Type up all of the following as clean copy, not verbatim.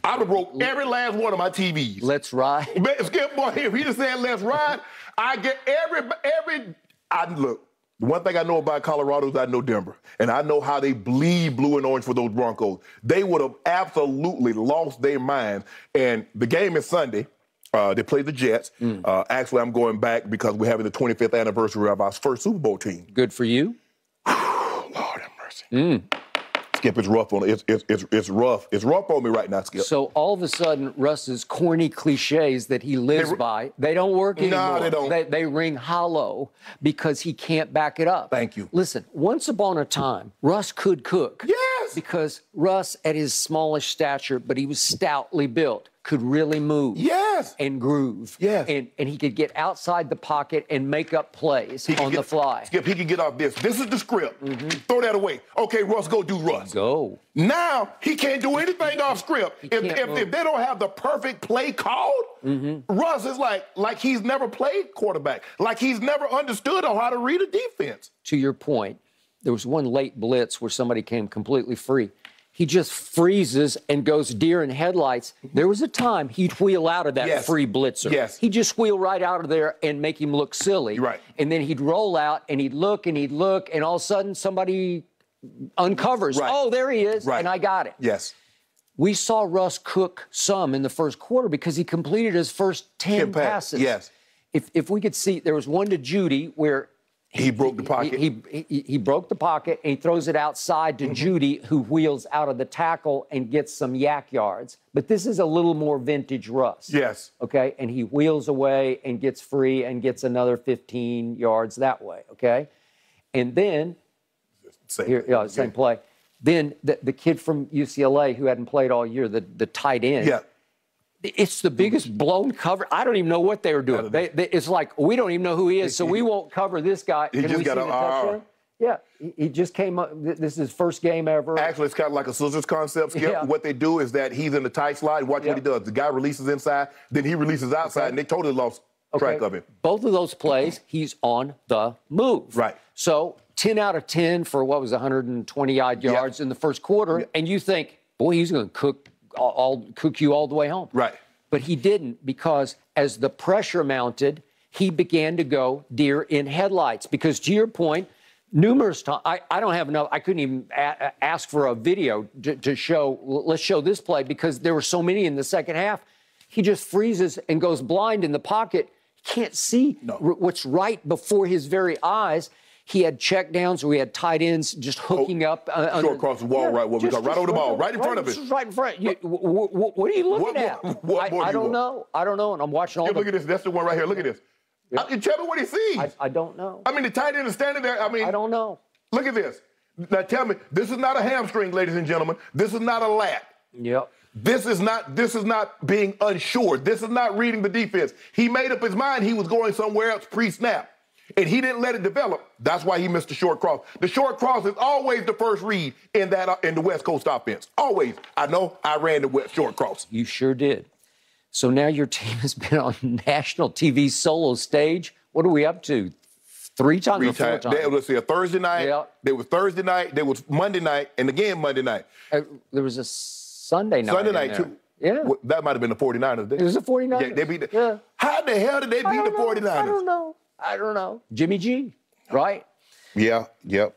I would have broke every last one of my TVs. Let's ride. Skip, boy, if he just said let's ride, I get look. The one thing I know about Colorado is I know Denver, and I know how they bleed blue and orange for those Broncos. They would have absolutely lost their minds. And the game is Sunday. They play the Jets. Actually, I'm going back because we're having the 25th anniversary of our first Super Bowl team. Good for you. Lord have mercy. Skip, it's rough on it's rough. It's rough on me right now, Skip. So all of a sudden, Russ's corny cliches that he lives by, they don't work anymore. No, they don't. They ring hollow because he can't back it up. Thank you. Listen, once upon a time, Russ could cook. Yes. Because Russ, at his smallish stature, but he was stoutly built, could really move. Yes. And groove. Yes. And he could get outside the pocket and make up plays on the fly. Skip, he can get off this. This is the script. Throw that away. Okay, Russ, go do Russ. Go. Now, he can't do anything off script. If they don't have the perfect play called, Russ is like he's never played quarterback, like he's never understood how to read a defense. To your point, there was one late blitz where somebody came completely free. He just freezes and goes deer in headlights. There was a time he'd wheel out of that free blitzer. Yes. He'd just wheel right out of there and make him look silly. Right. And then he'd roll out and he'd look, and all of a sudden somebody uncovers. Right. Oh, there he is, Right. and I got it. Yes. We saw Russ cook some in the first quarter because he completed his first 10 passes. Yes. If we could see, there was one to Judy where he broke the pocket. He broke the pocket, and he throws it outside to Judy, who wheels out of the tackle and gets some yak yards. But this is a little more vintage Russ. Yes. Okay? And he wheels away and gets free and gets another 15 yards that way. Okay? And then, same play. Then the kid from UCLA who hadn't played all year, the tight end. Yeah. It's the biggest blown cover. I don't even know what they were doing. It's like, we don't even know who he is, so we won't cover this guy. He just got a touchdown? Yeah, he just came up. This is his first game ever. Actually, it's kind of like a scissors concept, Skip. Yeah. What they do is that he's in the tight slide. Watch what he does. The guy releases inside, then he releases outside, and they totally lost track of him. Both of those plays, he's on the move. Right. So 10 out of 10 for what was 120-odd yards in the first quarter, and you think, boy, he's going to cook you all the way home. Right. But he didn't, because as the pressure mounted, he began to go deer in headlights. Because to your point, numerous times, I don't have enough, I couldn't even ask for a video to show, let's show this play, because there were so many in the second half. He just freezes and goes blind in the pocket. He can't see what's right before his very eyes. He had checkdowns where he had tight ends just hooking up. Short across the wall, right over the ball, right in front of it. Right in front. What are you looking at? I don't know. I don't know, and I'm watching all look at this. That's the one right here. Look at this. Tell me what he sees. I don't know. I mean, the tight end is standing there. I don't know. Look at this. Now tell me, this is not a hamstring, ladies and gentlemen. This is not a lat. Yep. This is not being unsure. This is not reading the defense. He made up his mind he was going somewhere else pre-snap. And he didn't let it develop. That's why he missed the short cross. The short cross is always the first read in the West Coast offense. Always. I know I ran the short cross. You sure did. So now your team has been on national TV solo stage. What are we up to? Three times or four times? Let's see, a Thursday night. Yeah. There was Thursday night. There was Monday night. And again Monday night. There was a Sunday night. Sunday night, too. Yeah. That might have been the 49ers. It was the 49ers. Yeah, they beat How the hell did they beat the 49ers? I don't know. Jimmy G, right? Yeah,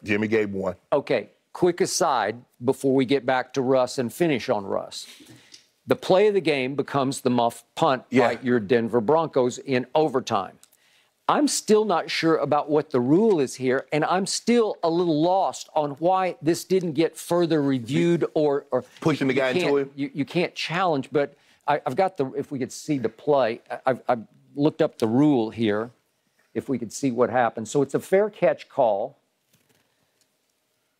Jimmy gave one. Okay, quick aside before we get back to Russ and finish on Russ. The play of the game becomes the muff punt by your Denver Broncos in overtime. I'm still not sure about what the rule is here, and I'm still a little lost on why this didn't get further reviewed or pushing the guy into him. You can't challenge, but I've got if we could see the play, I've looked up the rule here. If we could see what happened. So it's a fair catch call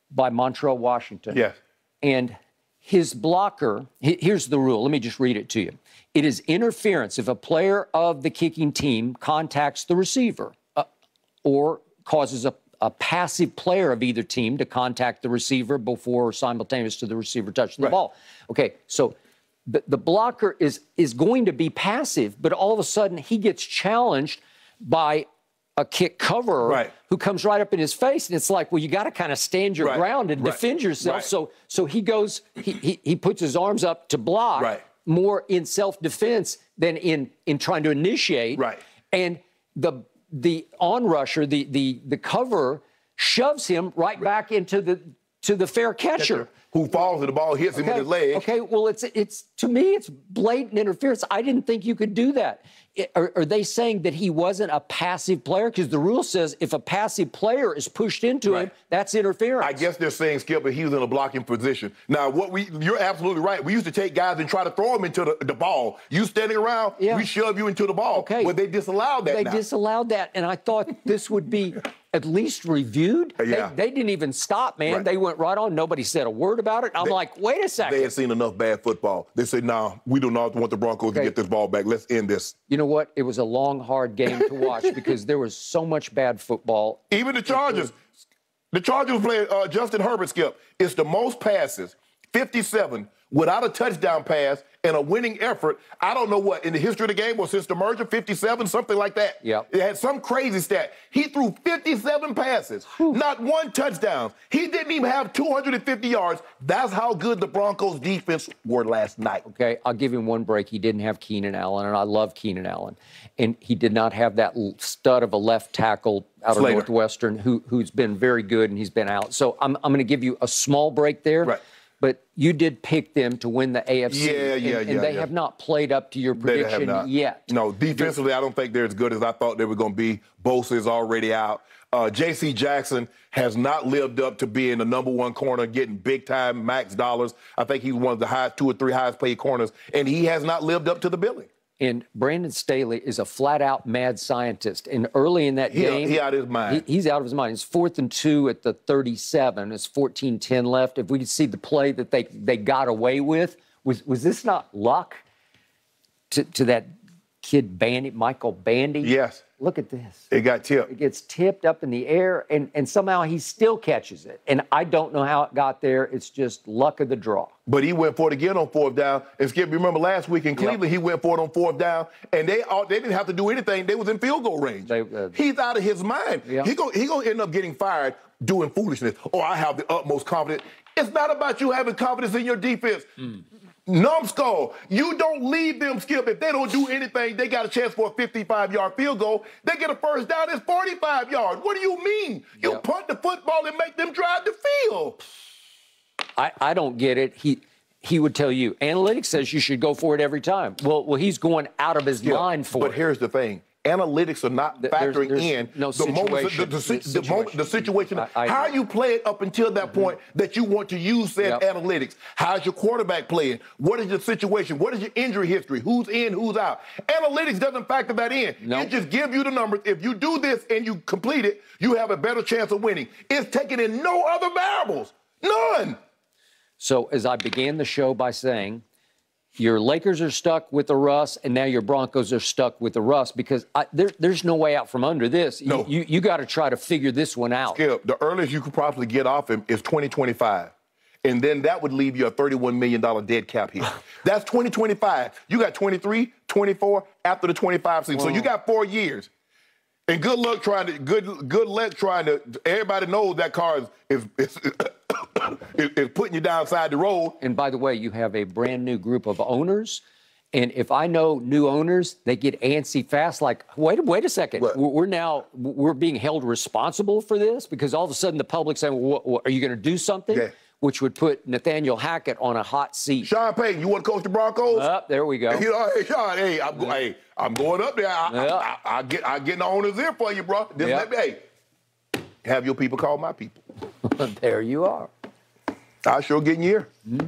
by Montrell Washington. Yes. And his blocker, here's the rule. Let me just read it to you. It is interference if a player of the kicking team contacts the receiver or causes a passive player of either team to contact the receiver before or simultaneous to the receiver touching the ball. Okay, so the blocker is going to be passive, but all of a sudden he gets challenged by a kick coverer who comes right up in his face, and it's like, well, you got to kind of stand your ground and defend yourself. So he goes, he puts his arms up to block. more in self-defense than in trying to initiate. Right. And the on-rusher, the cover, shoves him right back into the fair catcher. Who falls and the ball hits him in his leg. Okay, well, it's to me, it's blatant interference. I didn't think you could do that. Are they saying that he wasn't a passive player? Because the rule says if a passive player is pushed into him, that's interference. I guess they're saying, Skip, that he was in a blocking position. Now, you're absolutely right. We used to take guys and try to throw them into the ball. You standing around, we shove you into the ball. Okay. Well, they disallowed that now. They disallowed that, and I thought this would be at least reviewed. Yeah. They didn't even stop, man. Right. They went right on. Nobody said a word about it. I'm like, wait a second. They had seen enough bad football. They said, no, we do not want the Broncos to get this ball back. Let's end this. You know what? It was a long, hard game to watch because there was so much bad football. Even the Chargers. The Chargers playing Justin Herbert, Skip. It's the most passes, 57, without a touchdown pass and a winning effort. I don't know what, in the history of the game or since the merger, 57, something like that. Yep. It had some crazy stat. He threw 57 passes, not one touchdown. He didn't even have 250 yards. That's how good the Broncos defense were last night. Okay, I'll give him one break. He didn't have Keenan Allen, and I love Keenan Allen. And he did not have that stud of a left tackle out of Northwestern who's been very good, and he's been out. So I'm going to give you a small break there. Right. But you did pick them to win the AFC. And they have not played up to your prediction yet. No, defensively, I don't think they're as good as I thought they were going to be. Bosa is already out. J.C. Jackson has not lived up to being the number one corner, getting big-time max dollars. I think he's one of the highest, 2 or 3 highest-paid corners, and he has not lived up to the billing. And Brandon Staley is a flat-out mad scientist. And early in that game, he's out of his mind. He's out of his mind. It's 4th and 2 at the 37. It's 14-10 left. If we could see the play that they got away with, was this not luck to that kid Bandy, Michael Bandy? Yes. Look at this. It got tipped. It gets tipped up in the air, and somehow he still catches it. And I don't know how it got there. It's just luck of the draw. But he went for it again on 4th down. And Skip, you remember last week in Cleveland, he went for it on 4th down, and they didn't have to do anything. They was in field goal range. He's out of his mind. Yeah. He gonna end up getting fired doing foolishness. Oh, I have the utmost confidence. It's not about you having confidence in your defense. Numbskull, you don't leave them, Skip. If they don't do anything, they got a chance for a 55-yard field goal. They get a first down, it's 45 yards. What do you mean? You punt the football and make them drive the field. I don't get it. He would tell you, analytics says you should go for it every time. Well, he's going out of his mind for it. But here's the thing. Analytics are not factoring in the situation. How you play it up until that point that you want to use said analytics. How's your quarterback playing? What is your situation? What is your injury history? Who's in, who's out? Analytics doesn't factor that in. It just gives you the numbers. If you do this and you complete it, you have a better chance of winning. It's taking in no other variables. None. So as I began the show by saying, your Lakers are stuck with the Russ, and now your Broncos are stuck with the Russ because there's no way out from under this. No. You got to try to figure this one out. Skip, the earliest you could probably get off him is 2025. And then that would leave you a $31 million dead cap hit. That's 2025. You got 23, 24 after the 25 season. So you got 4 years. And good luck trying to, everybody knows that car is putting you downside the road. And by the way, you have a brand new group of owners. And if I know new owners, they get antsy fast, like, wait a second. We're being held responsible for this because all of a sudden the public's saying, well, are you going to do something? Yeah. Which would put Nathaniel Hackett on a hot seat. Sean Payton, you want to coach the Broncos? There we go. Hey, Sean, I'm going up there. I get in the owner's ear for you, bro. Just let me, have your people call my people. There you are. I sure get in your ear.